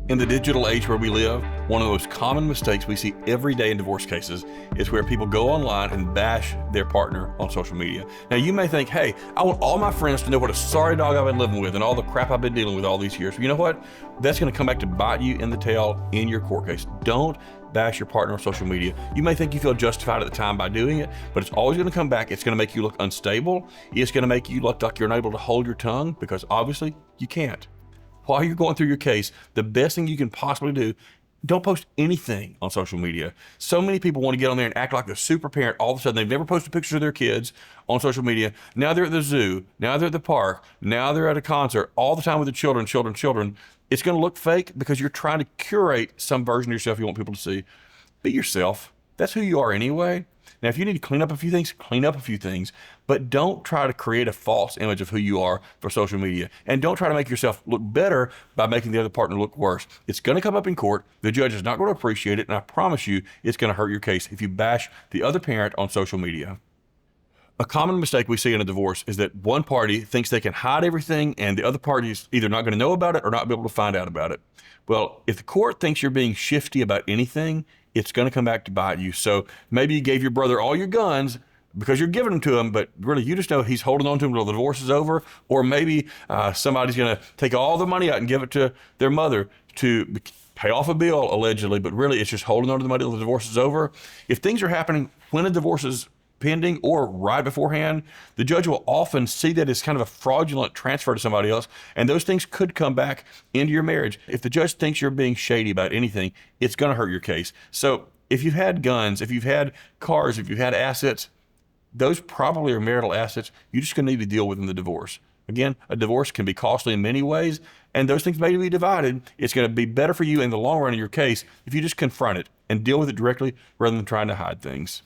In the digital age where we live, one of the most common mistakes we see every day in divorce cases is where people go online and bash their partner on social media. Now, you may think, hey, I want all my friends to know what a sorry dog I've been living with and all the crap I've been dealing with all these years. But you know what? That's going to come back to bite you in the tail in your court case. Don't bash your partner on social media. You may think you feel justified at the time by doing it, but it's always going to come back. It's going to make you look unstable. It's going to make you look like you're unable to hold your tongue because obviously you can't. While you're going through your case, the best thing you can possibly do, don't post anything on social media. So many people want to get on there and act like the super parent. All of a sudden, they've never posted pictures of their kids on social media. Now they're at the zoo. Now they're at the park. Now they're at a concert. All the time with the children. It's going to look fake because you're trying to curate some version of yourself you want people to see. Be yourself. That's who you are anyway. Now, if you need to clean up a few things, clean up a few things, but don't try to create a false image of who you are for social media. And don't try to make yourself look better by making the other partner look worse. It's going to come up in court. The judge is not going to appreciate it. And I promise you, it's going to hurt your case if you bash the other parent on social media. A common mistake we see in a divorce is that one party thinks they can hide everything and the other party is either not going to know about it or not be able to find out about it. Well, if the court thinks you're being shifty about anything, it's going to come back to bite you. So maybe you gave your brother all your guns because you're giving them to him, but really you just know he's holding on to them until the divorce is over. Or maybe somebody's going to take all the money out and give it to their mother to pay off a bill, allegedly, but really it's just holding on to the money until the divorce is over. If things are happening when a divorce is pending or right beforehand, the judge will often see that as kind of a fraudulent transfer to somebody else, and those things could come back into your marriage. If the judge thinks you're being shady about anything, it's going to hurt your case. So if you've had guns, if you've had cars, if you've had assets, those probably are marital assets. You're just going to need to deal with in the divorce. Again, a divorce can be costly in many ways, and those things may be divided. It's going to be better for you in the long run in your case if you just confront it and deal with it directly rather than trying to hide things.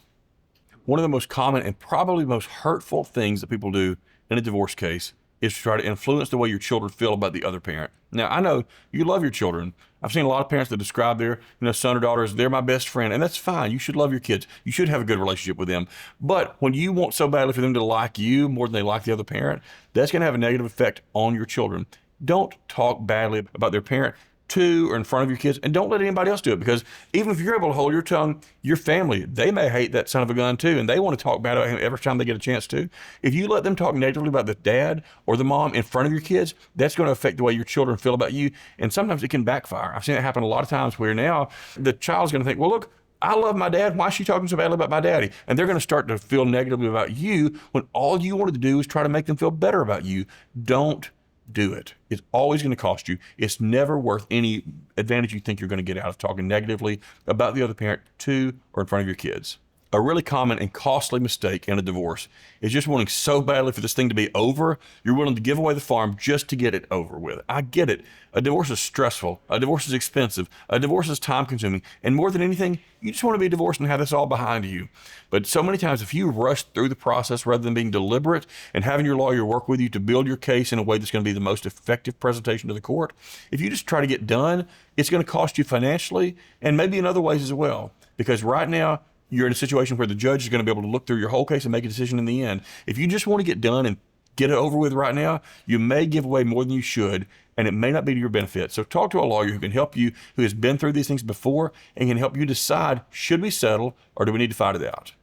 One of the most common and probably most hurtful things that people do in a divorce case is to try to influence the way your children feel about the other parent. Now, I know you love your children. I've seen a lot of parents that describe their son or daughter as they're my best friend, and that's fine. You should love your kids. You should have a good relationship with them. But when you want so badly for them to like you more than they like the other parent, that's going to have a negative effect on your children. Don't talk badly about their parent to or in front of your kids, and don't let anybody else do it, because even if you're able to hold your tongue, your family, they may hate that son of a gun too, and they want to talk bad about him every time they get a chance to. If you let them talk negatively about the dad or the mom in front of your kids, that's going to affect the way your children feel about you, and sometimes it can backfire. I've seen it happen a lot of times where now the child's going to think, well, look, I love my dad. Why is she talking so badly about my daddy? And they're going to start to feel negatively about you when all you wanted to do is try to make them feel better about you. Don't do it. It's always going to cost you. It's never worth any advantage you think you're going to get out of talking negatively about the other parent to or in front of your kids. A really common and costly mistake in a divorce is just wanting so badly for this thing to be over, you're willing to give away the farm just to get it over with. I get it. A divorce is stressful. A divorce is expensive. A divorce is time consuming. And more than anything, you just want to be divorced and have this all behind you. But so many times, if you rush through the process rather than being deliberate and having your lawyer work with you to build your case in a way that's going to be the most effective presentation to the court, if you just try to get done, it's going to cost you financially and maybe in other ways as well. Because right now, you're in a situation where the judge is going to be able to look through your whole case and make a decision in the end. If you just want to get done and get it over with right now, you may give away more than you should, and it may not be to your benefit. So talk to a lawyer who can help you, who has been through these things before, and can help you decide, should we settle or do we need to fight it out?